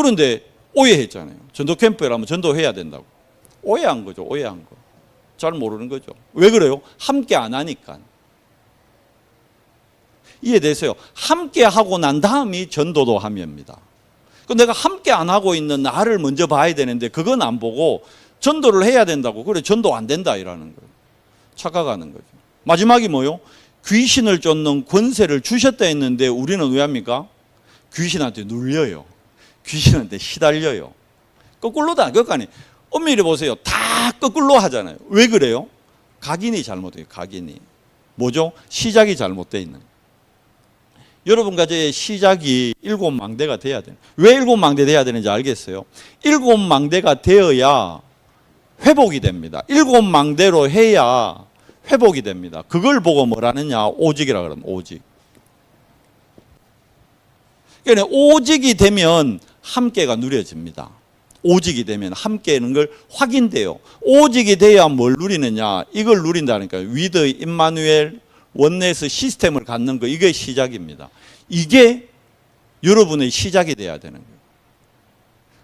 그런데 오해했잖아요. 전도 캠프에 가면 전도해야 된다고. 오해한 거죠. 오해한 거. 잘 모르는 거죠. 왜 그래요? 함께 안 하니까. 이해되세요? 함께 하고 난 다음이 전도도 함입니다. 내가 함께 안 하고 있는 나를 먼저 봐야 되는데 그건 안 보고 전도를 해야 된다고. 그래, 전도 안 된다 이라는 거예요. 착각하는 거죠. 마지막이 뭐요? 귀신을 쫓는 권세를 주셨다 했는데 우리는 왜 합니까? 귀신한테 눌려요. 귀신한테 시달려요. 거꾸로다. 그러니까 엄밀히 보세요. 다 거꾸로 하잖아요. 왜 그래요? 각인이 잘못돼요. 각인이. 뭐죠? 시작이 잘못되어 있는 거예요. 여러분과 저의 시작이 7망대가 돼야 돼요. 왜 7망대 돼야 되는지 알겠어요? 7망대가 되어야 회복이 됩니다. 7망대로 해야 회복이 됩니다. 그걸 보고 뭐라느냐? 오직이라 그러면 오직. 그러니까 오직이 되면 함께가 누려집니다. 오직이 되면 함께는 걸 확인돼요. 오직이 돼야 뭘 누리느냐? 이걸 누린다니까요. 위드 임마누엘 원네스 시스템을 갖는 거, 이게 시작입니다. 이게 여러분의 시작이 돼야 되는 거예요.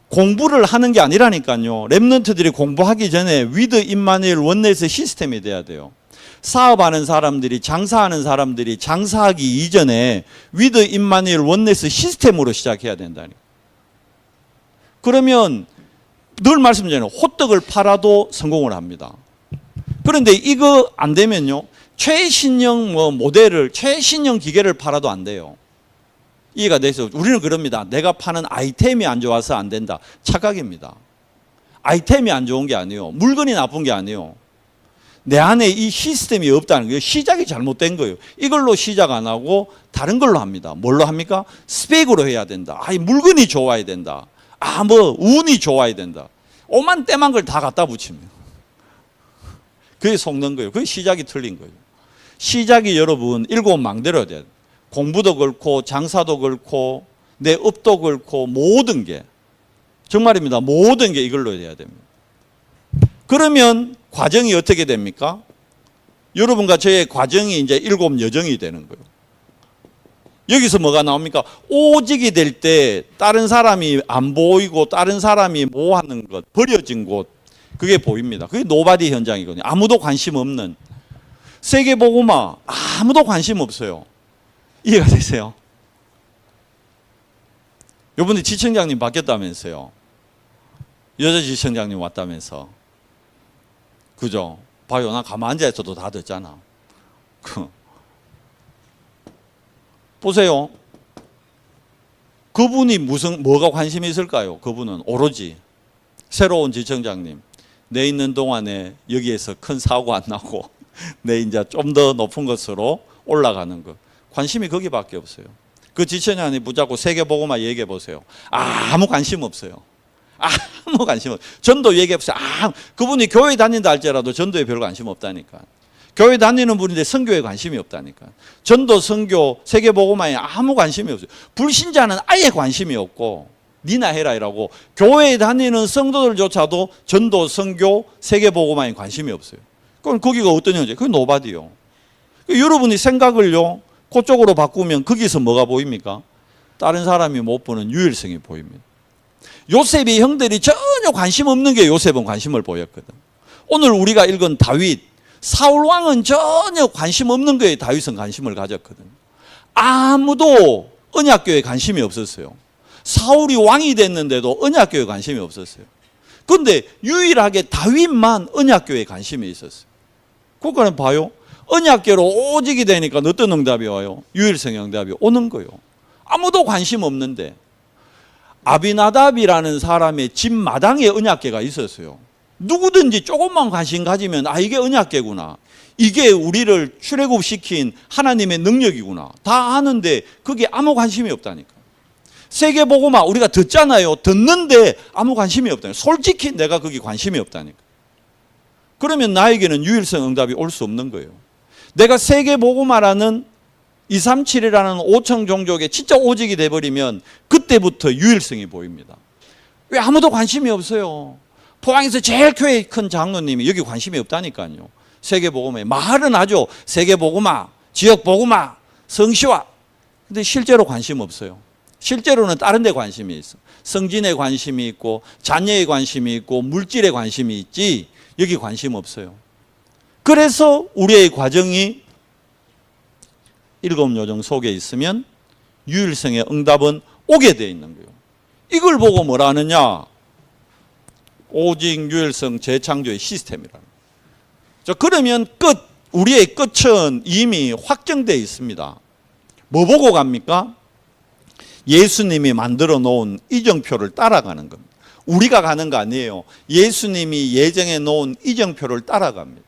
공부를 하는 게 아니라니까요. 랩런트들이 공부하기 전에 위드 임마누엘 원네스 시스템이 돼야 돼요. 사업하는 사람들이, 장사하는 사람들이 장사하기 이전에 위드 임마누엘 원네스 시스템으로 시작해야 된다니까요. 그러면 늘 말씀드리잖아요. 호떡을 팔아도 성공을 합니다. 그런데 이거 안 되면요. 최신형 모델을, 최신형 기계를 팔아도 안 돼요. 이해가 돼서 우리는 그럽니다. 내가 파는 아이템이 안 좋아서 안 된다. 착각입니다. 아이템이 안 좋은 게 아니에요. 물건이 나쁜 게 아니에요. 내 안에 이 시스템이 없다는 거예요. 시작이 잘못된 거예요. 이걸로 시작 안 하고 다른 걸로 합니다. 뭘로 합니까? 스펙으로 해야 된다. 이 물건이 좋아야 된다. 운이 좋아야 된다. 오만 때만 걸 다 갖다 붙이면 그게 속는 거예요. 그게 시작이 틀린 거예요. 시작이 여러분 7망대로 돼야 돼요. 공부도 그렇고 장사도 그렇고 내 업도 그렇고 모든 게 정말입니다. 모든 게 이걸로 돼야 됩니다. 그러면 과정이 어떻게 됩니까? 여러분과 저의 과정이 이제 7여정이 되는 거예요. 여기서 뭐가 나옵니까? 오직이 될 때 다른 사람이 안 보이고 다른 사람이 뭐 하는 것, 버려진 곳, 그게 보입니다. 그게 노바디 현장이거든요. 아무도 관심 없는. 세계복음화 아무도 관심 없어요. 이해가 되세요? 요번에 지청장님 바뀌었다면서요. 여자 지청장님 왔다면서. 그죠? 봐요. 나 가만 앉아있어도 다 듣잖아. 보세요. 그분이 뭐가 관심이 있을까요? 그분은 오로지 새로운 지청장님. 내 있는 동안에 여기에서 큰 사고 안 나고 내 이제 좀 더 높은 것으로 올라가는 것. 관심이 거기밖에 없어요. 그 지청장님 붙잡고 세계복음화 얘기해 보세요. 아무 관심 없어요. 아무 관심 없어요. 전도 얘기해 보세요. 그분이 교회 다닌다 할지라도 전도에 별 관심 없다니까. 교회 다니는 분인데 선교에 관심이 없다니까. 전도, 선교, 세계복음화에 아무 관심이 없어요. 불신자는 아예 관심이 없고 니나 해라 이라고 교회에 다니는 성도들조차도 전도, 선교, 세계복음화에 관심이 없어요. 그럼 거기가 어떤 형제? 그게 노바디요. 여러분이 생각을요 그쪽으로 바꾸면 거기서 뭐가 보입니까? 다른 사람이 못 보는 유일성이 보입니다. 요셉이 형들이 전혀 관심 없는 게 요셉은 관심을 보였거든. 오늘 우리가 읽은 다윗, 사울 왕은 전혀 관심 없는 거에 다윗은 관심을 가졌거든. 아무도 언약궤에 관심이 없었어요. 사울이 왕이 됐는데도 언약궤에 관심이 없었어요. 그런데 유일하게 다윗만 언약궤에 관심이 있었어요. 그러니까 봐요. 언약궤로 오직이 되니까 어떤 응답이 와요? 유일성 응답이 오는 거예요. 아무도 관심 없는데 아비나답이라는 사람의 집 마당에 언약궤가 있었어요. 누구든지 조금만 관심 가지면 이게 언약궤구나. 이게 우리를 출애굽시킨 하나님의 능력이구나. 다 아는데 그게 아무 관심이 없다니까. 세계복음화 우리가 듣잖아요. 듣는데 아무 관심이 없다니까. 솔직히 내가 거기 관심이 없다니까. 그러면 나에게는 유일성 응답이 올 수 없는 거예요. 내가 세계복음화라는 237이라는 5천 종족에 진짜 오직이 돼버리면 그때부터 유일성이 보입니다. 왜 아무도 관심이 없어요? 포항에서 제일 교회 큰 장로님이 여기 관심이 없다니까요. 세계복음화에 말은 하죠. 세계복음화, 지역복음화, 성시화. 근데 실제로 관심 없어요. 실제로는 다른 데 관심이 있어. 성진에 관심이 있고 자녀에 관심이 있고 물질에 관심이 있지 여기 관심 없어요. 그래서 우리의 과정이 일곱 요정 속에 있으면 유일성의 응답은 오게 되어 있는 거예요. 이걸 보고 뭐라 하느냐? 오직 유일성 재창조의 시스템이라는 거예요. 자, 그러면 끝, 우리의 끝은 이미 확정되어 있습니다. 뭐 보고 갑니까? 예수님이 만들어 놓은 이정표를 따라가는 겁니다. 우리가 가는 거 아니에요. 예수님이 예정해 놓은 이정표를 따라갑니다.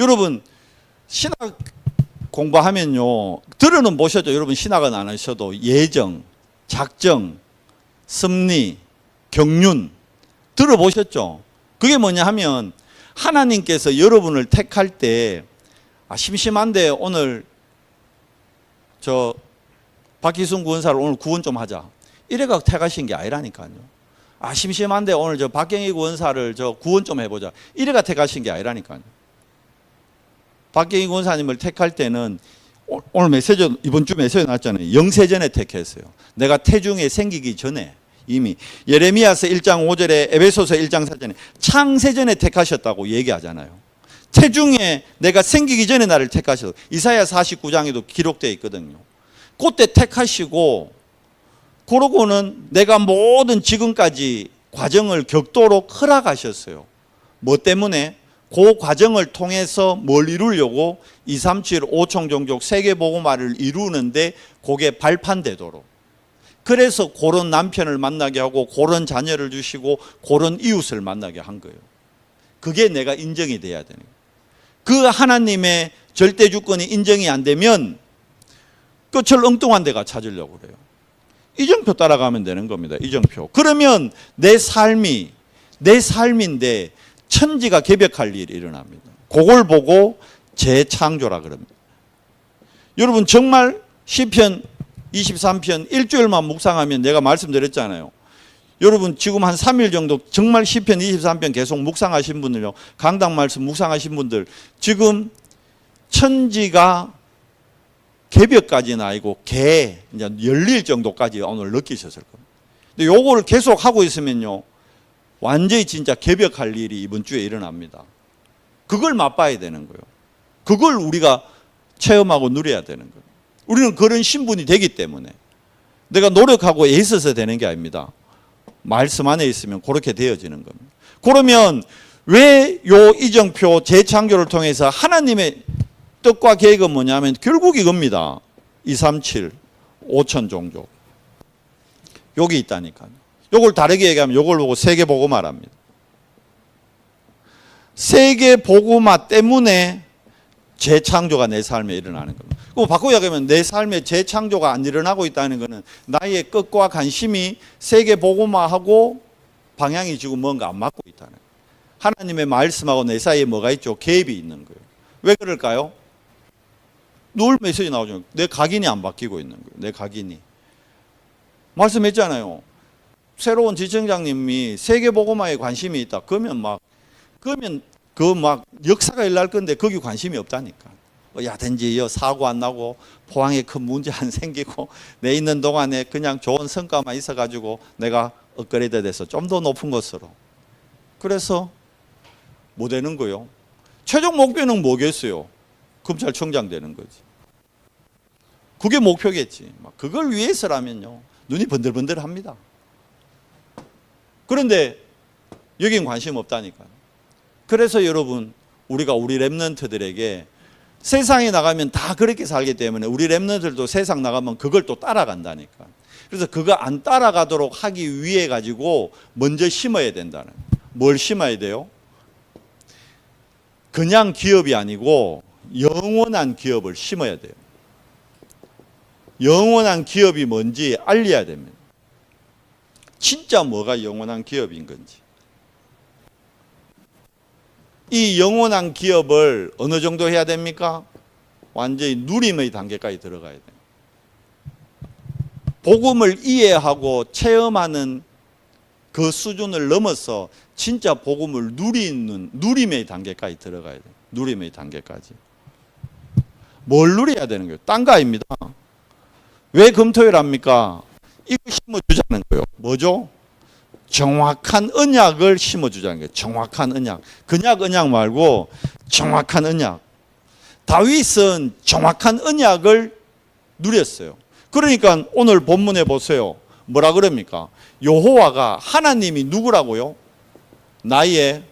여러분 신학 공부하면요, 들어는 보셨죠? 여러분 신학은 안 하셔도 예정, 작정, 섭리, 경륜 들어보셨죠? 그게 뭐냐 하면 하나님께서 여러분을 택할 때 심심한데 오늘 저 박희순 구원사를 오늘 구원 좀 하자 이래가 택하신 게 아니라니까요. 심심한데 오늘 저 박경희 구원사를 저 구원 좀 해보자 이래가 택하신 게 아니라니까요. 박경희 구원사님을 택할 때는 오늘 메시지, 이번 주 메시지 나왔잖아요. 영세전에 택했어요. 내가 태중에 생기기 전에 이미 예레미야서 1장 5절에 에베소서 1장 4절에 창세전에 택하셨다고 얘기하잖아요. 태중에 내가 생기기 전에 나를 택하셔서 이사야 49장에도 기록되어 있거든요. 그때 택하시고 그러고는 내가 모든 지금까지 과정을 겪도록 허락하셨어요. 뭐 때문에? 그 과정을 통해서 뭘 이루려고 237 5총종족 세계복음화를 이루는데 그게 발판되도록. 그래서 그런 남편을 만나게 하고 그런 자녀를 주시고 그런 이웃을 만나게 한 거예요. 그게 내가 인정이 돼야 되는 거예요. 그 하나님의 절대 주권이 인정이 안 되면 끝을 엉뚱한 데가 찾으려고 그래요. 이정표 따라가면 되는 겁니다. 이정표. 그러면 내 삶인데 천지가 개벽할 일이 일어납니다. 그걸 보고 재창조라 그럽니다. 여러분 정말 시편 23편 일주일만 묵상하면 내가 말씀드렸잖아요. 여러분 지금 한 3일 정도 정말 시편 23편 계속 묵상하신 분들요. 강당 말씀 묵상하신 분들 지금 천지가 개벽까지는 아니고 이제 열릴 정도까지 오늘 느끼셨을 겁니다. 근데 요거를 계속 하고 있으면요. 완전히 진짜 개벽할 일이 이번 주에 일어납니다. 그걸 맛봐야 되는 거예요. 그걸 우리가 체험하고 누려야 되는 거예요. 우리는 그런 신분이 되기 때문에 내가 노력하고 애써서 되는 게 아닙니다. 말씀 안에 있으면 그렇게 되어지는 겁니다. 그러면 왜 요 이정표 재창조를 통해서 하나님의 뜻과 계획은 뭐냐면 결국 이겁니다. 237 5천 종족 여기 있다니까요. 요걸 다르게 얘기하면 요걸 보고 세계복음화랍니다. 세계복음화 때문에 재창조가 내 삶에 일어나는 겁니다. 그거 바꾸어 얘기하면 내 삶에 재창조가 안 일어나고 있다는 것은 나의 끝과 관심이 세계복음화하고 방향이 지금 뭔가 안 맞고 있다는 거예요. 하나님의 말씀하고 내 사이에 뭐가 있죠? 갭이 있는 거예요. 왜 그럴까요? 늘 메시지 나오죠. 내 각인이 안 바뀌고 있는 거예요. 내 각인이. 말씀했잖아요. 새로운 지청장님이 세계복음화에 관심이 있다. 그러면 역사가 일어날 건데 거기 관심이 없다니까. 야든지 사고 안 나고 포항에 큰 문제 안 생기고 내 있는 동안에 그냥 좋은 성과만 있어가지고 내가 업그레이드 돼서 좀 더 높은 것으로. 그래서 뭐 되는 거요? 최종 목표는 뭐겠어요? 검찰총장 되는 거지. 그게 목표겠지. 그걸 위해서라면요. 눈이 번들번들합니다. 그런데 여긴 관심 없다니까요. 그래서 여러분 우리가 우리 렘넌트들에게 세상에 나가면 다 그렇게 살기 때문에 우리 렘넌트들도 세상 나가면 그걸 또 따라간다니까. 그래서 그거 안 따라가도록 하기 위해 가지고 먼저 심어야 된다는. 뭘 심어야 돼요? 그냥 기업이 아니고 영원한 기업을 심어야 돼요. 영원한 기업이 뭔지 알려야 됩니다. 진짜 뭐가 영원한 기업인 건지. 이 영원한 기업을 어느 정도 해야 됩니까? 완전히 누림의 단계까지 들어가야 돼요. 복음을 이해하고 체험하는 그 수준을 넘어서 진짜 복음을 누리는 누림의 단계까지 들어가야 돼요. 누림의 단계까지. 뭘 누려야 되는 거예요? 딴 거 아닙니다. 왜 금토일 합니까? 이거 심어주자는 거예요. 뭐죠? 정확한 언약을 심어주자는 거예요. 정확한 언약. 그냥 언약 말고 정확한 언약. 다윗은 정확한 언약을 누렸어요. 그러니까 오늘 본문에 보세요. 뭐라 그럽니까? 여호와가 하나님이 누구라고요? 나의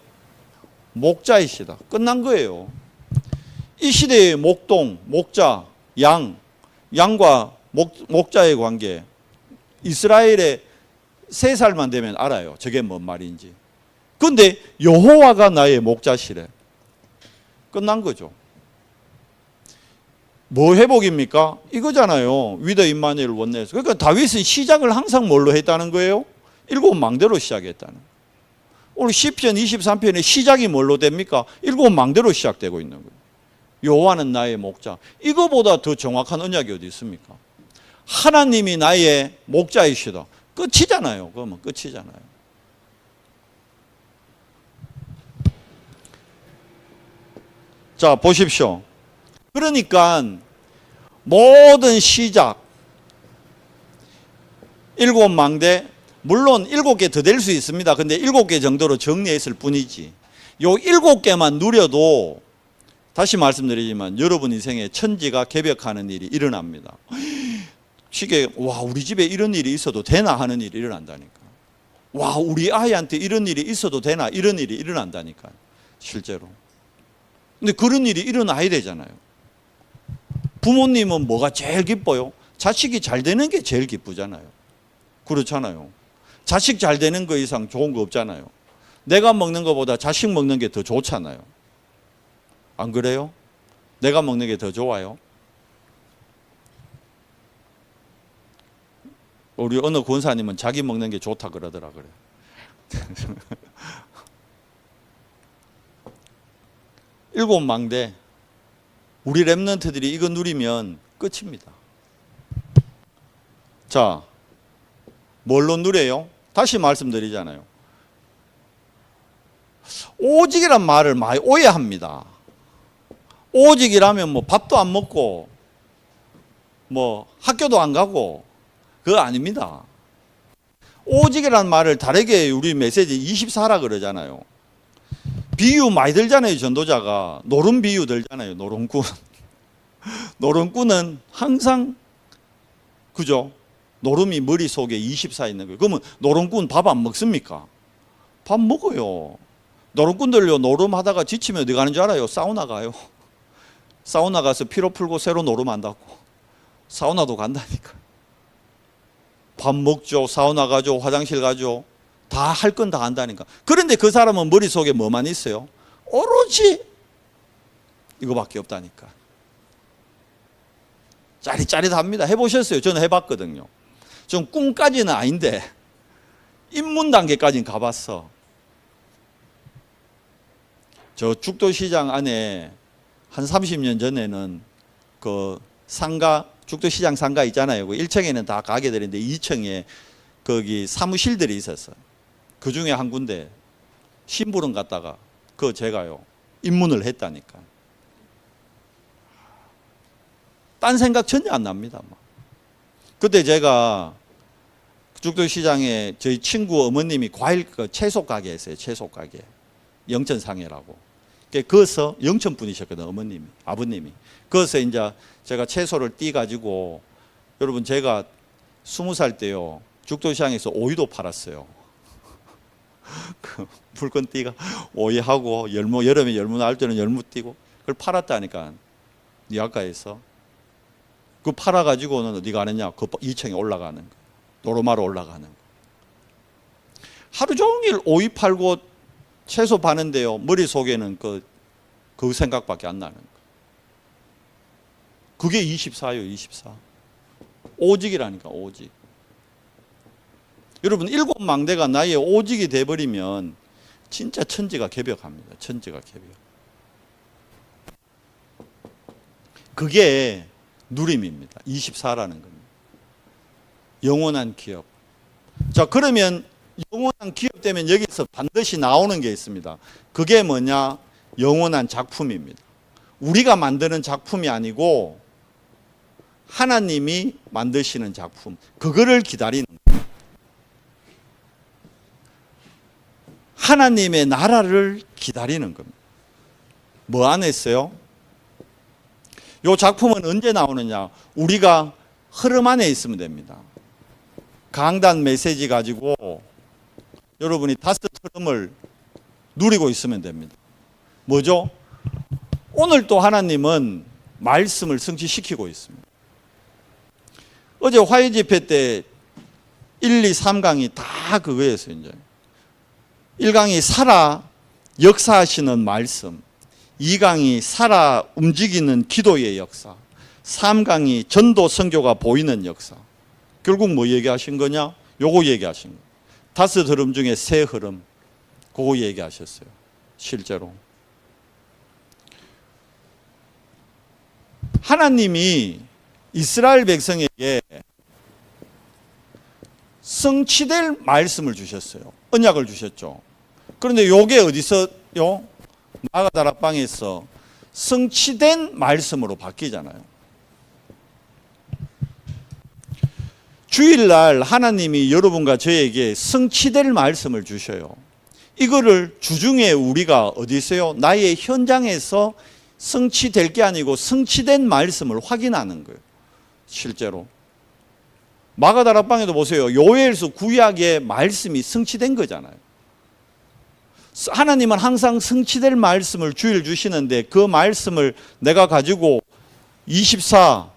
목자이시다. 끝난 거예요. 이 시대의 목동, 목자, 양과 목자의 관계, 이스라엘의 3살만 되면 알아요. 저게 뭔 말인지. 그런데 여호와가 나의 목자시래. 끝난 거죠. 뭐 회복입니까? 이거잖아요. 위더 임마누엘 원내에서. 그러니까 다윗은 시작을 항상 뭘로 했다는 거예요? 7 망대로 시작했다는 거예요. 오늘 시편 23편의 시작이 뭘로 됩니까? 7 망대로 시작되고 있는 거예요. 여호와는 나의 목자. 이거보다 더 정확한 언약이 어디 있습니까? 하나님이 나의 목자이시다. 끝이잖아요. 그러면 끝이잖아요. 자, 보십시오. 그러니까 모든 시작 7 망대, 물론 7개 더 될 수 있습니다. 근데 7개 정도로 정리했을 뿐이지. 요 7개만 누려도 다시 말씀드리지만 여러분 인생에 천지가 개벽하는 일이 일어납니다. 시계, 와, 우리 집에 이런 일이 있어도 되나 하는 일이 일어난다니까. 와, 우리 아이한테 이런 일이 있어도 되나 이런 일이 일어난다니까. 실제로. 근데 그런 일이 일어나야 되잖아요. 부모님은 뭐가 제일 기뻐요? 자식이 잘 되는 게 제일 기쁘잖아요. 그렇잖아요. 자식 잘 되는 거 이상 좋은 거 없잖아요. 내가 먹는 것보다 자식 먹는 게 더 좋잖아요. 안 그래요? 내가 먹는 게 더 좋아요. 우리 어느 권사님은 자기 먹는 게 좋다 그러더라 그래. 일곱 망대. 우리 랩런트들이 이거 누리면 끝입니다. 자, 뭘로 누려요? 다시 말씀드리잖아요. 오직이란 말을 많이 오해합니다. 오직이라면 뭐 밥도 안 먹고 뭐 학교도 안 가고 그거 아닙니다. 오직이란 말을 다르게 우리 메시지 24라 그러잖아요. 비유 많이 들잖아요. 전도자가 노름 비유 들잖아요. 노름꾼. 노름꾼은 항상 그죠? 노름이 머릿속에 24 있는 거예요. 그러면 노름꾼 밥 안 먹습니까? 밥 먹어요. 노름꾼들요, 노름하다가 지치면 어디 가는 줄 알아요? 사우나 가요. 사우나 가서 피로 풀고 새로 노름한다고. 사우나도 간다니까. 밥 먹죠. 사우나 가죠. 화장실 가죠. 다 할 건 다 한다니까. 그런데 그 사람은 머릿속에 뭐만 있어요? 오로지 이거밖에 없다니까. 짜릿짜릿합니다. 해보셨어요? 저는 해봤거든요. 좀 꿈까지는 아닌데 입문 단계까지는 가봤어. 저 죽도시장 안에 한 30년 전에는 그 상가, 죽도시장 상가 있잖아요. 그 1층에는 다 가게들인데 2층에 거기 사무실들이 있었어요. 그 중에 한 군데 심부름 갔다가 그 제가요 입문을 했다니까. 딴 생각 전혀 안 납니다. 그때 제가 죽도시장에 저희 친구 어머님이 과일 채소 가게 했어요. 채소 가게. 영천상해라고. 거기서 영천 분이셨거든. 어머님이, 아버님이. 거기서 이제 제가 채소를 띠 가지고 여러분 제가 20살 때요 죽도시장에서 오이도 팔았어요. 그 물건띠가 오이하고 열무, 여름에 열무 나올 때는 열무 띠고 그걸 팔았다니까. 니아카에서 그 팔아가지고는 어디 가느냐? 그 2층에 올라가는 거. 노르마로 올라가는 거. 하루 종일 오이 팔고 채소 파는데요. 머릿속에는 그 생각밖에 안 나는 거. 그게 24예요, 24. 오직이라니까, 오직. 여러분, 7 망대가 나의 오직이 돼버리면 진짜 천지가 개벽합니다. 천지가 개벽. 그게 누림입니다. 24라는 겁니다. 영원한 기업. 자, 그러면 영원한 기업 되면 여기서 반드시 나오는 게 있습니다. 그게 뭐냐? 영원한 작품입니다. 우리가 만드는 작품이 아니고 하나님이 만드시는 작품, 그거를 기다리는 거예요. 하나님의 나라를 기다리는 겁니다. 뭐 안 했어요? 이 작품은 언제 나오느냐? 우리가 흐름 안에 있으면 됩니다. 강단 메시지 가지고 여러분이 다섯 흐름을 누리고 있으면 됩니다. 뭐죠? 오늘 또 하나님은 말씀을 성취시키고 있습니다. 어제 화요 집회 때 1, 2, 3강이 다 그거였어요. 이제 1강이 살아 역사하시는 말씀, 2강이 살아 움직이는 기도의 역사, 3강이 전도 선교가 보이는 역사. 결국 뭐 얘기하신 거냐? 요거 얘기하신 거예요. 다섯 흐름 중에 세 흐름, 그거 얘기하셨어요. 실제로 하나님이 이스라엘 백성에게 성취될 말씀을 주셨어요. 언약을 주셨죠. 그런데 요게 어디서요? 마가다락방에서 성취된 말씀으로 바뀌잖아요. 주일날 하나님이 여러분과 저에게 성취될 말씀을 주셔요. 이거를 주중에 우리가 어디 있어요? 나의 현장에서 성취될 게 아니고 성취된 말씀을 확인하는 거예요. 실제로 마가다락방에도 보세요. 요엘서 구약의 말씀이 성취된 거잖아요. 하나님은 항상 성취될 말씀을 주일 주시는데 그 말씀을 내가 가지고 24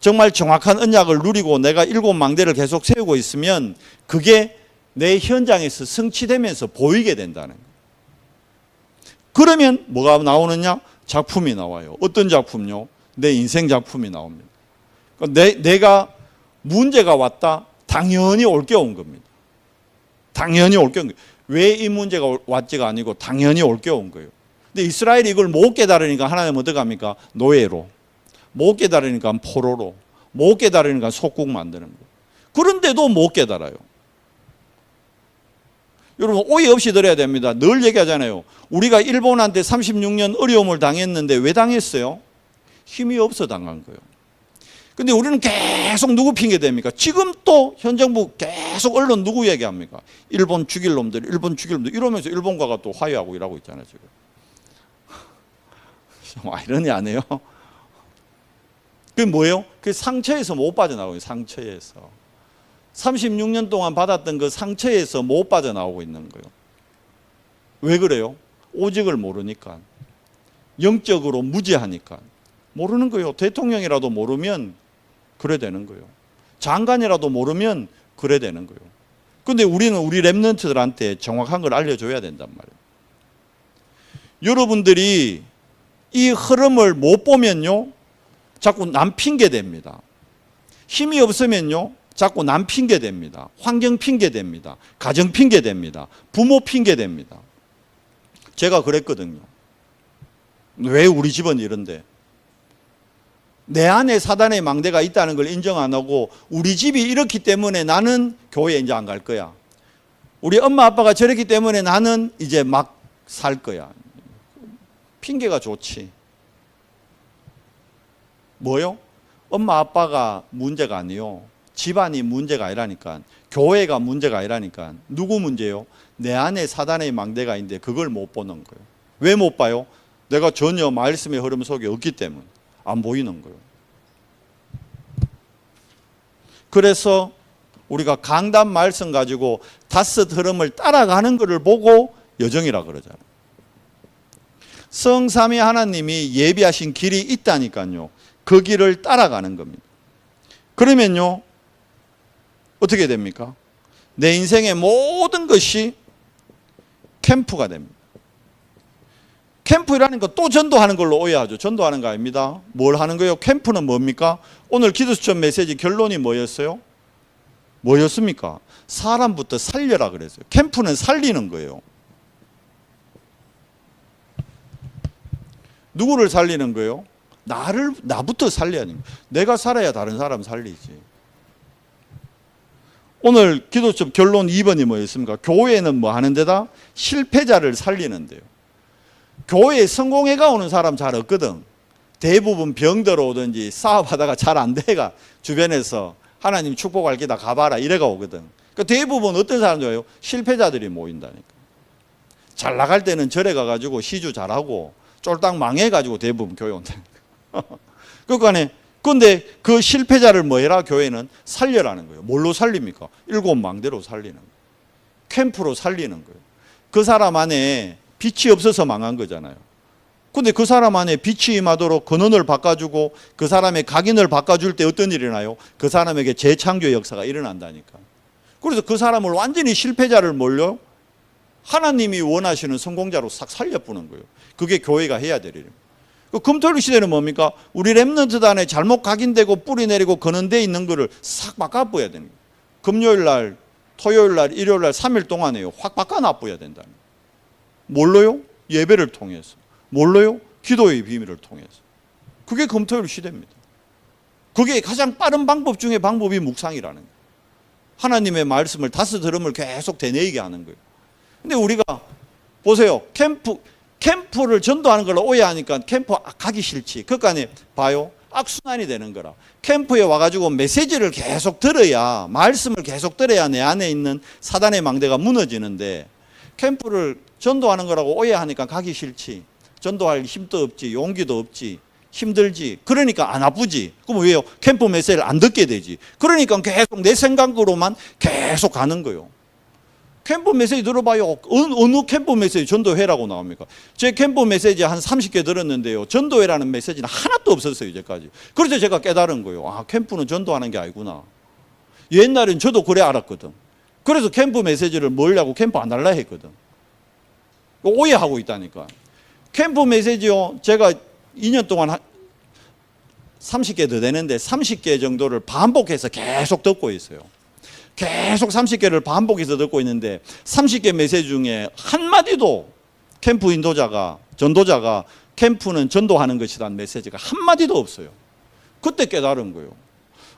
정말 정확한 언약을 누리고 내가 7망대를 계속 세우고 있으면 그게 내 현장에서 성취되면서 보이게 된다는 거예요. 그러면 뭐가 나오느냐? 작품이 나와요. 어떤 작품요? 내 인생 작품이 나옵니다. 내가 문제가 왔다? 당연히 올 게 온 겁니다. 당연히 올 게 온 거예요. 왜 이 문제가 왔지가 아니고 당연히 올 게 온 거예요. 근데 이스라엘이 이걸 못 깨달으니까 하나님은 어떻게 합니까? 노예로. 못 깨달으니까 포로로. 못 깨달으니까 속국 만드는 거예요. 그런데도 못 깨달아요. 여러분 오해 없이 들어야 됩니다. 늘 얘기하잖아요. 우리가 일본한테 36년 어려움을 당했는데 왜 당했어요? 힘이 없어 당한 거예요. 근데 우리는 계속 누구 핑계 댑니까? 지금 또 현 정부 계속 언론 누구 얘기합니까? 일본 죽일 놈들, 일본 죽일 놈들 이러면서 일본과가 또 화해하고 일하고 있잖아요. 지금. 좀 아이러니 안 해요? 그게 뭐예요? 그 상처에서 못 빠져나오고 있어요. 상처에서. 36년 동안 받았던 그 상처에서 못 빠져나오고 있는 거예요. 왜 그래요? 오직을 모르니까. 영적으로 무지하니까. 모르는 거예요. 대통령이라도 모르면 그래 되는 거예요. 장관이라도 모르면 그래 되는 거예요. 그런데 우리는 우리 랩런트들한테 정확한 걸 알려줘야 된단 말이에요. 여러분들이 이 흐름을 못 보면요 자꾸 남 핑계 댑니다. 힘이 없으면요 자꾸 남 핑계 댑니다. 환경 핑계 댑니다. 가정 핑계 댑니다. 부모 핑계 댑니다. 제가 그랬거든요. 왜 우리 집은 이런데? 내 안에 사단의 망대가 있다는 걸 인정 안 하고 우리 집이 이렇기 때문에 나는 교회 이제 안 갈 거야. 우리 엄마 아빠가 저랬기 때문에 나는 이제 막 살 거야. 핑계가 좋지. 뭐요? 엄마 아빠가 문제가 아니요. 집안이 문제가 아니라니까. 교회가 문제가 아니라니까. 누구 문제요? 내 안에 사단의 망대가 있는데 그걸 못 보는 거예요. 왜 못 봐요? 내가 전혀 말씀의 흐름 속에 없기 때문에 안 보이는 거예요. 그래서 우리가 강단 말씀 가지고 다섯 흐름을 따라가는 것을 보고 여정이라 그러잖아요. 성삼위 하나님이 예비하신 길이 있다니까요. 그 길을 따라가는 겁니다. 그러면요 어떻게 됩니까? 내 인생의 모든 것이 캠프가 됩니다. 캠프라는 거 또 전도하는 걸로 오해하죠. 전도하는 거 아닙니다. 뭘 하는 거예요? 캠프는 뭡니까? 오늘 기도수천 메시지 결론이 뭐였어요? 뭐였습니까? 사람부터 살려라 그랬어요. 캠프는 살리는 거예요. 누구를 살리는 거예요? 나부터 살려야 하는 거예요. 내가 살아야 다른 사람 살리지. 오늘 기도수천 결론 2번이 뭐였습니까? 교회는 뭐 하는 데다? 실패자를 살리는 데요. 교회에 성공해가 오는 사람 잘 없거든. 대부분 병 들어오든지 사업하다가 잘 안 돼가 주변에서 하나님 축복할 기다 가봐라 이래가 오거든. 그러니까 대부분 어떤 사람들이에요? 실패자들이 모인다니까. 잘 나갈 때는 절에 가가지고 시주 잘하고 쫄딱 망해가지고 대부분 교회 온다니까. 그러니까 근데 그 실패자를 뭐 해라? 교회는 살려라는 거예요. 뭘로 살립니까? 일곱 망대로 살리는 거예요. 캠프로 살리는 거예요. 그 사람 안에 빛이 없어서 망한 거잖아요. 근데 그 사람 안에 빛이 임하도록 근원을 바꿔주고 그 사람의 각인을 바꿔줄 때 어떤 일이 일어나요? 그 사람에게 재창조의 역사가 일어난다니까. 그래서 그 사람을 완전히 실패자를 몰려 하나님이 원하시는 성공자로 싹 살려보는 거예요. 그게 교회가 해야 될 일입니다. 금토일 시대는 뭡니까? 우리 렘넌트 안에 잘못 각인되고 뿌리 내리고 근원되어 있는 거를 싹 바꿔줘야 되는 거예요. 금요일 날, 토요일 날, 일요일 날 3일 동안에요. 확 바꿔놔줘야 된다는 거예요. 뭘로요? 예배를 통해서. 뭘로요? 기도의 비밀을 통해서. 그게 금토일 시대입니다. 그게 가장 빠른 방법 중에 방법이 묵상이라는 거예요. 하나님의 말씀을 다스 들음을 계속 되뇌이게 하는 거예요. 근데 우리가 보세요. 캠프를 전도하는 걸 오해하니까 캠프 가기 싫지. 그러니까 봐요. 악순환이 되는 거라. 캠프에 와가지고 메시지를 계속 들어야, 말씀을 계속 들어야 내 안에 있는 사단의 망대가 무너지는데, 캠프를 전도하는 거라고 오해하니까 가기 싫지. 전도할 힘도 없지, 용기도 없지, 힘들지. 그러니까 안 아프지. 그럼 왜요? 캠프 메시지를 안 듣게 되지. 그러니까 계속 내 생각으로만 계속 가는 거예요. 캠프 메시지 들어봐요. 어느 캠프 메시지 전도회라고 나옵니까? 제 캠프 메시지 한 30개 들었는데요. 전도회라는 메시지는 하나도 없었어요, 이제까지. 그래서 제가 깨달은 거예요. 아, 캠프는 전도하는 게 아니구나. 옛날엔 저도 그래 알았거든. 그래서 캠프 메시지를 멀려고 캠프 안 할라 했거든. 오해하고 있다니까. 캠프 메시지요. 제가 2년 동안 30개 더 되는데 30개 정도를 반복해서 계속 듣고 있어요. 계속 30개를 반복해서 듣고 있는데 30개 메시지 중에 한마디도 캠프 인도자가, 전도자가 캠프는 전도하는 것이라는 메시지가 한마디도 없어요. 그때 깨달은 거예요.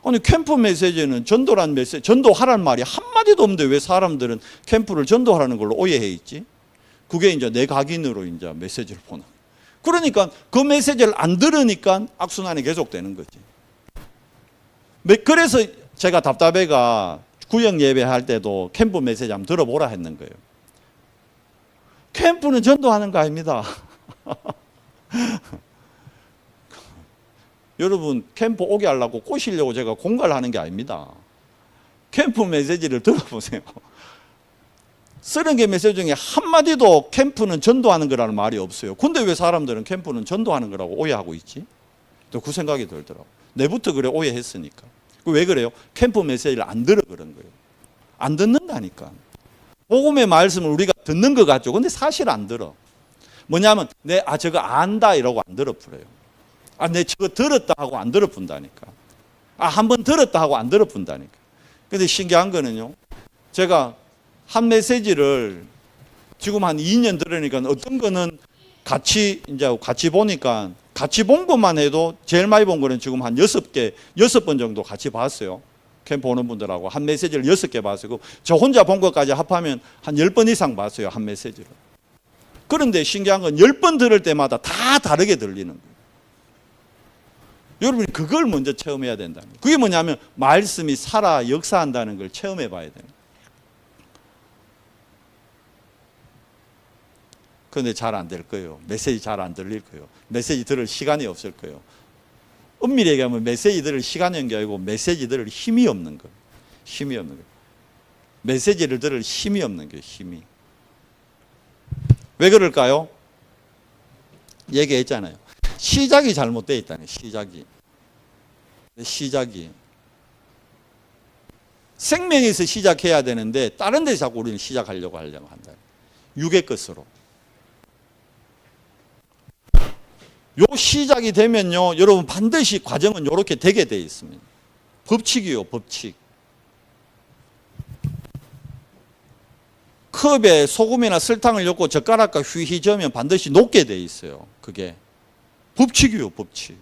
아니, 캠프 메시지는 전도란 메시지, 전도하란 말이 한마디도 없는데 왜 사람들은 캠프를 전도하라는 걸로 오해해 있지? 그게 이제 내 각인으로 이제 메시지를 보는. 그러니까 그 메시지를 안 들으니까 악순환이 계속되는 거지. 그래서 제가 답답해가 구역 예배할 때도 캠프 메시지 한번 들어보라 했는 거예요. 캠프는 전도하는 거 아닙니다. 여러분, 캠프 오게 하려고 꼬시려고 제가 공갈을 하는 게 아닙니다. 캠프 메시지를 들어보세요. 30개 메시지 중에 한마디도 캠프는 전도하는 거라는 말이 없어요. 근데 왜 사람들은 캠프는 전도하는 거라고 오해하고 있지? 또 그 생각이 들더라고요. 내부터 그래 오해했으니까. 왜 그래요? 캠프 메시지를 안 들어 그런 거예요. 안 듣는다니까. 복음의 말씀을 우리가 듣는 것 같죠. 근데 사실 안 들어. 뭐냐면 저거 안다 이러고 안 들어버려요. 내 저거 들었다 하고 안 들어본다니까. 한번 들었다 하고 안 들어본다니까. 근데 신기한 거는요. 제가 한 메시지를 지금 한 2년 들으니까 어떤 거는 같이 보니까 같이 본 것만 해도 제일 많이 본 거는 지금 한 6번 정도 같이 봤어요. 캠프 오는 분들하고 한 메시지를 6개 봤어요. 저 혼자 본 것까지 합하면 한 10번 이상 봤어요. 한 메시지를. 그런데 신기한 건 10번 들을 때마다 다 다르게 들리는 거예요. 여러분이 그걸 먼저 체험해야 된다는 거예요. 그게 뭐냐면 말씀이 살아 역사한다는 걸 체험해 봐야 돼요. 그런데 잘 안 될 거예요. 메시지 잘 안 들릴 거예요. 메시지 들을 시간이 없을 거예요. 엄밀히 얘기하면 메시지 들을 시간이 없는 게 아니고 메시지 들을 힘이 없는 거예요. 힘이 없는 거예요. 메시지를 들을 힘이 없는 거예요. 힘이. 왜 그럴까요? 얘기했잖아요. 시작이 잘못되어 있다는 거예요. 시작이. 생명에서 시작해야 되는데 다른 데서 자꾸 우리는 시작하려고 한다. 육의 것으로. 요 시작이 되면요, 여러분 반드시 과정은 이렇게 되게 되어 있습니다. 법칙이요, 법칙. 컵에 소금이나 설탕을 넣고 젓가락과 휘휘 저으면 반드시 녹게 되어 있어요. 그게 법칙이요, 법칙.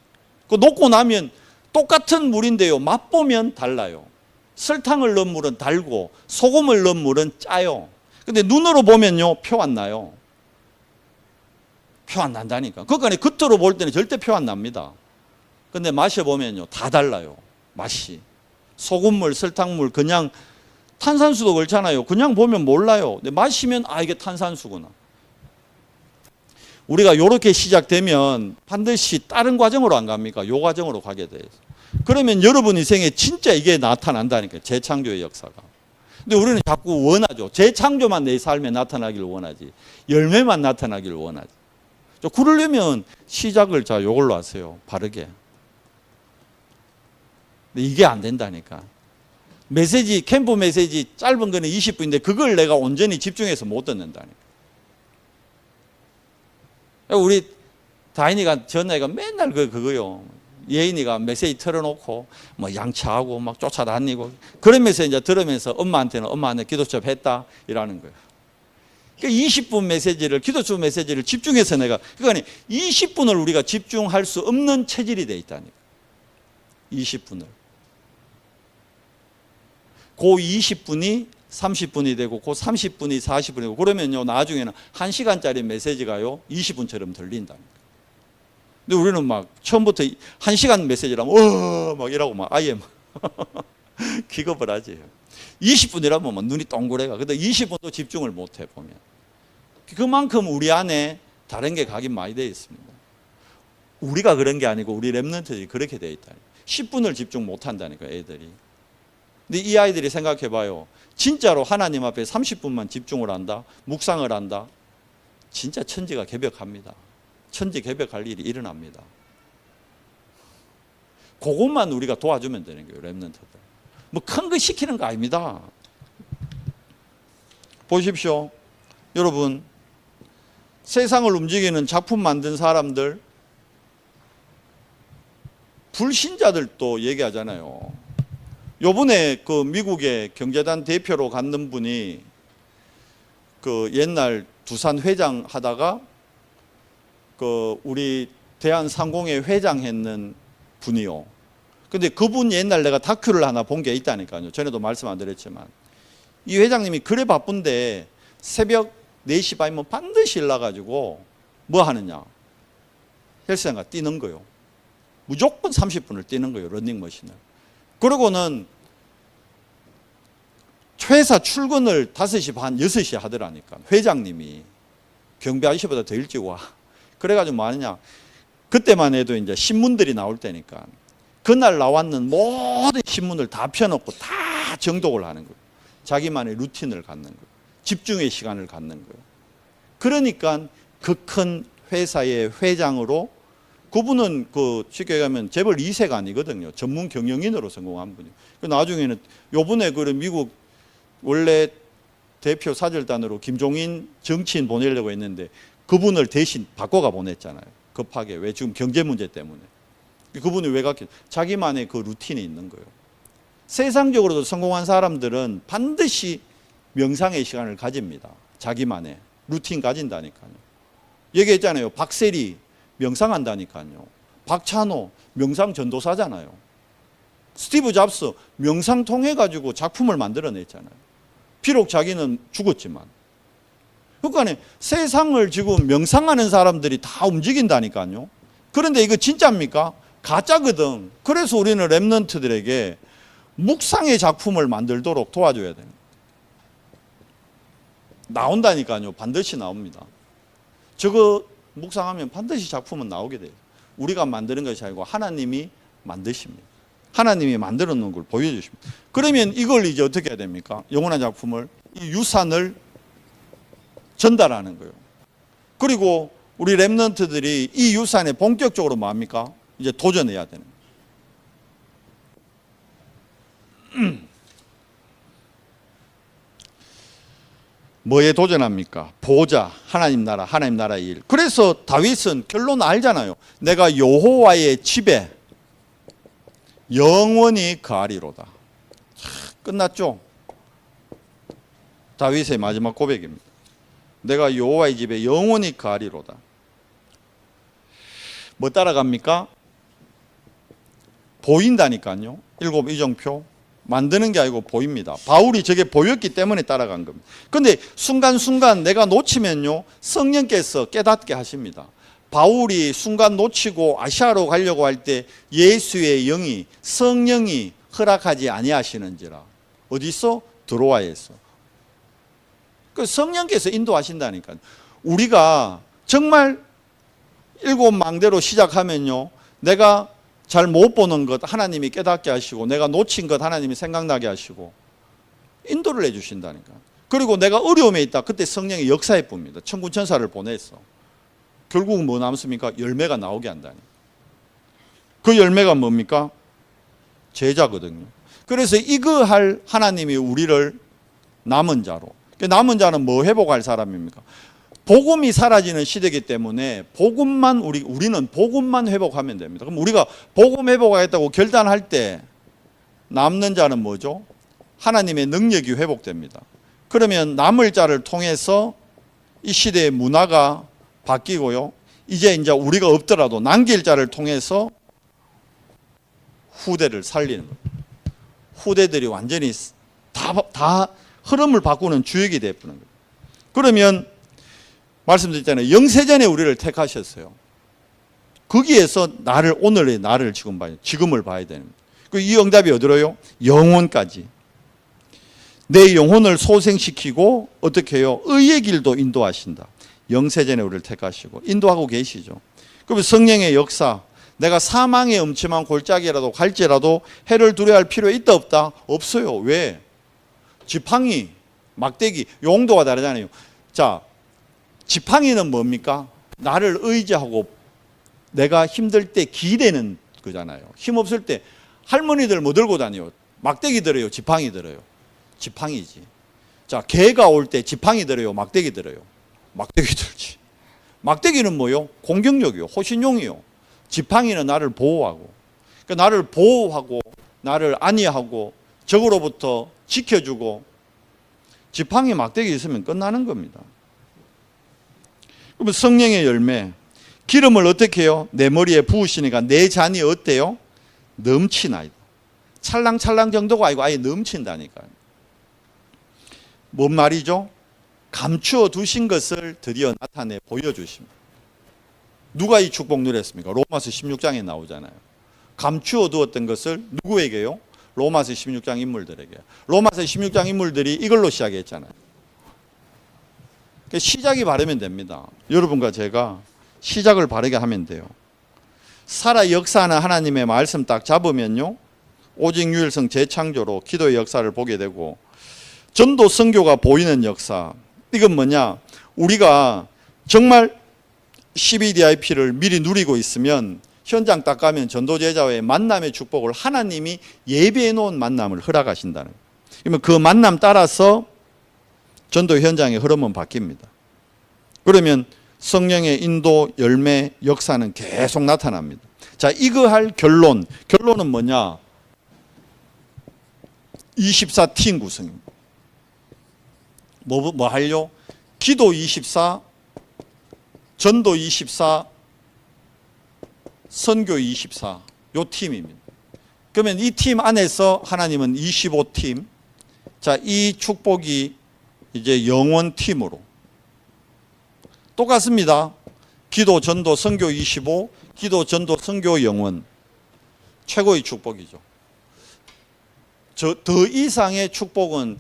그 녹고 나면 똑같은 물인데요, 맛보면 달라요. 설탕을 넣은 물은 달고 소금을 넣은 물은 짜요. 근데 눈으로 보면요, 표 안 나요. 표 안 난다니까. 그러니까 겉으로 볼 때는 절대 표 안 납니다. 근데 마셔보면요, 다 달라요. 맛이. 소금물, 설탕물, 그냥 탄산수도 그렇잖아요. 그냥 보면 몰라요. 근데 마시면 아, 이게 탄산수구나. 우리가 이렇게 시작되면 반드시 다른 과정으로 안 갑니까? 요 과정으로 가게 돼요. 그러면 여러분 인생에 진짜 이게 나타난다니까요. 재창조의 역사가. 근데 우리는 자꾸 원하죠. 재창조만 내 삶에 나타나기를 원하지. 열매만 나타나기를 원하지. 그러려면 시작을 자 요걸로 하세요. 바르게. 근데 이게 안 된다니까. 메시지, 캠프 메시지 짧은 거는 20분인데 그걸 내가 온전히 집중해서 못 듣는다니까. 우리 다인이가 전화가 맨날 그거요. 예인이가 메시지 틀어놓고 뭐 양치하고 막 쫓아다니고 그러면서 이제 들으면서 엄마한테는 엄마한테 기도 좀 했다 이라는 거예요. 그러니까 20분 메시지를 기도수 메시지를 집중해서 내가 그러니까 20분을 우리가 집중할 수 없는 체질이 돼 있다니까. 20분을. 그 20분이 30분이 되고 그 30분이 40분이 되고 그러면요 나중에는 1시간짜리 메시지가요 20분처럼 들린다니까. 근데 우리는 막 처음부터 1시간 메시지라면 막 이러고 막 아예 막 기겁을 하지. 20분이라면 막 눈이 동그래가. 근데 20분도 집중을 못 해 보면. 그만큼 우리 안에 다른 게 각인 많이 되어 있습니다. 우리가 그런 게 아니고 우리 랩런트들이 그렇게 되어 있다. 10분을 집중 못 한다니까 애들이. 근데 이 아이들이 생각해 봐요. 진짜로 하나님 앞에 30분만 집중을 한다. 묵상을 한다. 진짜 천지가 개벽합니다. 천지 개벽할 일이 일어납니다. 그것만 우리가 도와주면 되는 거예요. 랩런트들. 뭐 큰 거 시키는 거 아닙니다. 보십시오. 여러분 세상을 움직이는 작품 만든 사람들 불신자들도 얘기하잖아요. 요번에 그 미국의 경제단 대표로 갔는 분이 그 옛날 두산 회장 하다가 그 우리 대한상공회 회장 했는 분이요. 근데 그분 옛날 내가 다큐를 하나 본 게 있다니까요. 전에도 말씀 안 드렸지만 이 회장님이 그래 바쁜데 새벽 4시 반이면 반드시 일어나가지고 뭐 하느냐 헬스장가 뛰는 거요. 무조건 30분을 뛰는 거예요. 러닝머신을. 그러고는 회사 출근을 5시 반, 6시에 하더라니까. 회장님이 경비 아저씨보다 더 일찍 와. 그래가지고 뭐 하느냐. 그때만 해도 이제 신문들이 나올 때니까 그날 나왔는 모든 신문을 다 펴놓고 다 정독을 하는 거예요. 자기만의 루틴을 갖는 거예요. 집중의 시간을 갖는 거예요. 그러니까 그 큰 회사의 회장으로 그분은 그 쉽게 얘기하면 재벌 2세가 아니거든요. 전문 경영인으로 성공한 분이에요. 나중에는 요번에 그 미국 원래 대표 사절단으로 김종인 정치인 보내려고 했는데 그분을 대신 바꿔가 보냈잖아요. 급하게. 왜? 지금 경제 문제 때문에. 그분이 왜 갔겠어요? 자기만의 그 루틴이 있는 거예요. 세상적으로도 성공한 사람들은 반드시 명상의 시간을 가집니다. 자기만의 루틴 가진다니까요. 얘기했잖아요. 박세리 명상한다니까요. 박찬호 명상 전도사잖아요. 스티브 잡스 명상 통해 가지고 작품을 만들어냈잖아요. 비록 자기는 죽었지만. 그러니까 세상을 지금 명상하는 사람들이 다 움직인다니까요. 그런데 이거 진짜입니까? 가짜거든. 그래서 우리는 랩런트들에게 묵상의 작품을 만들도록 도와줘야 돼요. 나온다니까요. 반드시 나옵니다. 저거 묵상하면 반드시 작품은 나오게 돼요. 우리가 만드는 것이 아니고 하나님이 만드십니다. 하나님이 만들어 놓은 걸 보여주십니다. 그러면 이걸 이제 어떻게 해야 됩니까? 영원한 작품을, 이 유산을 전달하는 거예요. 그리고 우리 랩런트들이 이 유산에 본격적으로 뭡니까? 이제 도전해야 되는 거예요. 뭐에 도전합니까? 보호자, 하나님 나라의 일. 그래서 다윗은 결론 알잖아요. 내가 여호와의 집에 영원히 거하리로다. 끝났죠? 다윗의 마지막 고백입니다. 내가 여호와의 집에 영원히 거하리로다. 뭐 따라갑니까? 보인다니까요. 7 이정표. 만드는 게 아니고 보입니다. 바울이 저게 보였기 때문에 따라간 겁니다. 그런데 순간순간 내가 놓치면요 성령께서 깨닫게 하십니다. 바울이 순간 놓치고 아시아로 가려고 할 때 예수의 영이 성령이 허락하지 아니하시는지라. 어디 있어? 드로아에 있어. 그 성령께서 인도하신다니까. 우리가 정말 일곱 망대로 시작하면요, 내가 잘 못 보는 것 하나님이 깨닫게 하시고, 내가 놓친 것 하나님이 생각나게 하시고 인도를 해주신다니까. 그리고 내가 어려움에 있다, 그때 성령이 역사해 봅니다. 천군천사를 보냈어. 결국은 뭐 남습니까? 열매가 나오게 한다니. 그 열매가 뭡니까? 제자거든요. 그래서 이거 할 하나님이 우리를 남은 자로. 남은 자는 뭐 회복할 사람입니까? 복음이 사라지는 시대이기 때문에 복음만 우리는 복음만 회복하면 됩니다. 그럼 우리가 복음 회복하겠다고 결단할 때 남는 자는 뭐죠? 하나님의 능력이 회복됩니다. 그러면 남을 자를 통해서 이 시대의 문화가 바뀌고요. 이제 우리가 없더라도 남길 자를 통해서 후대를 살리는 거예요. 후대들이 완전히 다 흐름을 바꾸는 주역이 되어버리는 거예요. 그러면 말씀드렸잖아요. 영세전에 우리를 택하셨어요. 거기에서 오늘의 나를 지금을 봐야 되는 거예요. 이 응답이 어디로요? 영혼까지. 내 영혼을 소생시키고 어떻게 해요? 의의 길도 인도하신다. 영세전에 우리를 택하시고 인도하고 계시죠. 그러면 성령의 역사, 내가 사망의 음침한 골짜기라도 갈지라도 해를 두려워할 필요 있다 없다? 없어요. 왜? 지팡이, 막대기, 용도가 다르잖아요. 자, 지팡이는 뭡니까? 나를 의지하고 내가 힘들 때 기대는 거잖아요. 힘 없을 때 할머니들 뭐 들고 다녀요? 막대기 들어요? 지팡이 들어요? 지팡이지. 자, 개가 올 때 지팡이 들어요? 막대기 들어요? 막대기 들지. 막대기는 뭐요? 공격력이요. 호신용이요. 지팡이는 나를 보호하고. 그러니까 나를 보호하고 나를 안위하고 적으로부터 지켜주고. 지팡이 막대기 있으면 끝나는 겁니다. 그러면 성령의 열매, 기름을 어떻게 해요? 내 머리에 부으시니까 내 잔이 어때요? 넘치나이다. 찰랑찰랑 정도가 아니고 아예 넘친다니까요. 뭔 말이죠? 감추어 두신 것을 드디어 나타내 보여주십니다. 누가 이 축복 누렸습니까? 로마서 16장에 나오잖아요. 감추어 두었던 것을 누구에게요? 로마서 16장 인물들에게. 로마서 16장 인물들이 이걸로 시작했잖아요. 시작이 바르면 됩니다. 여러분과 제가 시작을 바르게 하면 돼요. 살아 역사하는 하나님의 말씀 딱 잡으면요, 오직 유일성 재창조로 기도의 역사를 보게 되고, 전도 선교가 보이는 역사. 이건 뭐냐? 우리가 정말 CBDIP를 미리 누리고 있으면 현장 딱 가면 전도제자와의 만남의 축복을 하나님이 예비해 놓은 만남을 허락하신다는 거예요. 그러면 그 만남 따라서 전도 현장의 흐름은 바뀝니다. 그러면 성령의 인도, 열매, 역사는 계속 나타납니다. 자, 이거 할 결론은 뭐냐? 24팀 구성입니다. 뭐 하려? 기도 24, 전도 24, 선교 24, 요 팀입니다. 그러면 이 팀 안에서 하나님은 25팀, 자, 이 축복이 이제 영원 팀으로 똑같습니다. 기도, 전도, 선교 25, 기도, 전도, 선교, 영원. 최고의 축복이죠. 더 이상의 축복은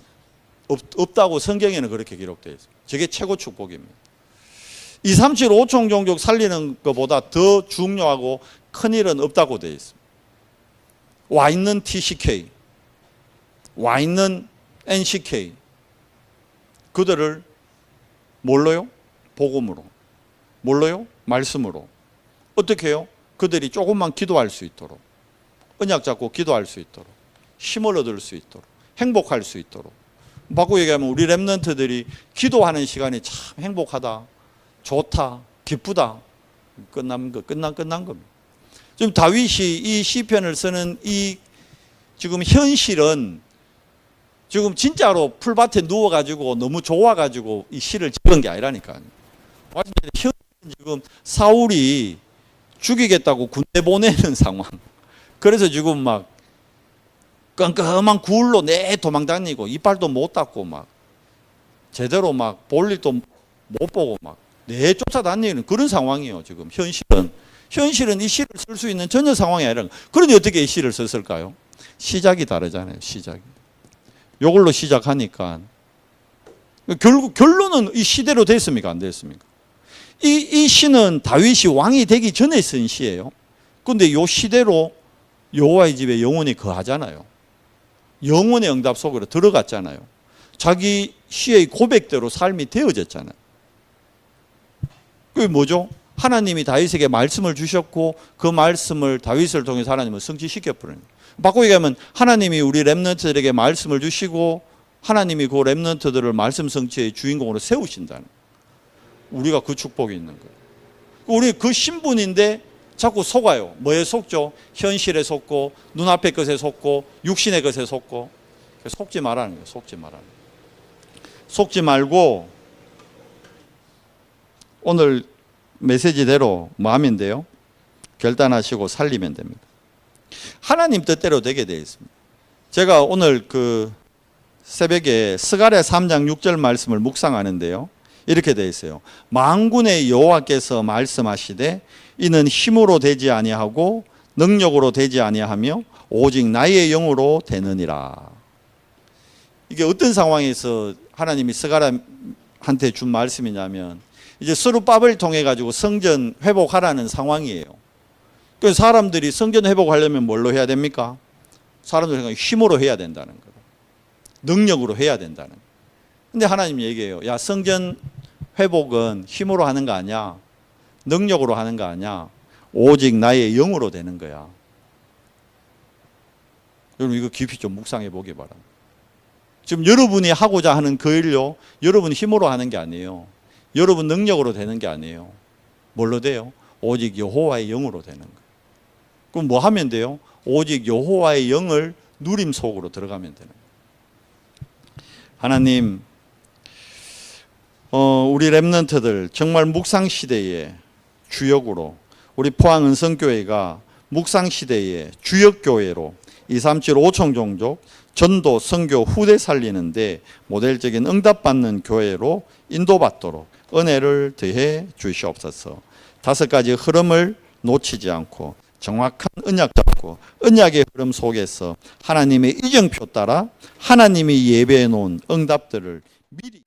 없다고 성경에는 그렇게 기록되어 있습니다. 저게 최고 축복입니다. 2, 3, 7, 5총 종족 살리는 것보다 더 중요하고 큰 일은 없다고 되어 있습니다. 와 있는 TCK, 와 있는 NCK, 그들을 뭘로요? 복음으로. 뭘로요? 말씀으로. 어떻게 해요? 그들이 조금만 기도할 수 있도록, 언약 잡고 기도할 수 있도록, 힘을 얻을 수 있도록, 행복할 수 있도록. 바꾸고 얘기하면 우리 렘넌트들이 기도하는 시간이 참 행복하다, 좋다, 기쁘다. 끝난 겁니다. 지금 다윗이 이 시편을 쓰는 이 지금 현실은 지금 진짜로 풀밭에 누워가지고 너무 좋아가지고 이 시를 찍은 게 아니라니까요. 현실은 지금 사울이 죽이겠다고 군대 보내는 상황. 그래서 지금 막 깜깜한 굴로 내 도망다니고 이빨도 못 닦고 막 제대로 막 볼 일도 못 보고 막 쫓아다니는 그런 상황이에요. 지금 현실은 이 시를 쓸 수 있는 전혀 상황이 아니라. 그런데 어떻게 이 시를 썼을까요? 시작이 다르잖아요. 시작이. 이걸로 시작하니까 결국 결론은 이 시대로 됐습니까? 안 됐습니까? 이 시는 다윗이 왕이 되기 전에 쓴 시예요. 그런데 이 시대로 여호와의 집에 영원히 거하잖아요. 영혼의 응답 속으로 들어갔잖아요. 자기 시의 고백대로 삶이 되어졌잖아요. 그게 뭐죠? 하나님이 다윗에게 말씀을 주셨고 그 말씀을 다윗을 통해서 하나님은 성취시켜버려요. 바꾸고 얘기하면 하나님이 우리 렘넌트들에게 말씀을 주시고 하나님이 그 렘넌트들을 말씀 성취의 주인공으로 세우신다는, 우리가 그 축복이 있는 거예요. 우리 그 신분인데 자꾸 속아요. 뭐에 속죠? 현실에 속고 눈앞의 것에 속고 육신의 것에 속고. 속지 말라는 거예요. 속지 말라는 거예요. 속지 말고 오늘 메시지대로 마음인데요. 결단하시고 살리면 됩니다. 하나님 뜻대로 되게 되어 있습니다. 제가 오늘 그 새벽에 스가랴 3장 6절 말씀을 묵상하는데요. 이렇게 되어 있어요. 만군의 여호와께서 말씀하시되 이는 힘으로 되지 아니하고 능력으로 되지 아니하며 오직 나의 영으로 되느니라. 이게 어떤 상황에서 하나님이 스가랴한테 준 말씀이냐면 이제 스룹바벨을 통해 가지고 성전 회복하라는 상황이에요. 그래서 사람들이 성전 회복하려면 뭘로 해야 됩니까? 사람들 생각에 힘으로 해야 된다는 거예요. 능력으로 해야 된다는 거예요. 근데 하나님 얘기해요. 야, 성전 회복은 힘으로 하는 거 아니야. 능력으로 하는 거 아니야. 오직 나의 영으로 되는 거야. 여러분 이거 깊이 좀 묵상해 보기 바랍니다. 지금 여러분이 하고자 하는 그 일요, 여러분 힘으로 하는 게 아니에요. 여러분 능력으로 되는 게 아니에요. 뭘로 돼요? 오직 여호와의 영으로 되는 거예요. 그럼 뭐 하면 돼요? 오직 여호와의 영을 누림 속으로 들어가면 되는 거예요. 하나님, 우리 렘넌트들 정말 묵상 시대에 주역으로, 우리 포항 은성교회가 묵상 시대의 주역 교회로 237 5총 종족 전도 선교 후대 살리는데 모델적인 응답받는 교회로 인도받도록 은혜를 더해 주시옵소서. 5가지 흐름을 놓치지 않고 정확한 언약 잡고 언약의 흐름 속에서 하나님의 이정표 따라 하나님이 예배해 놓은 응답들을 미리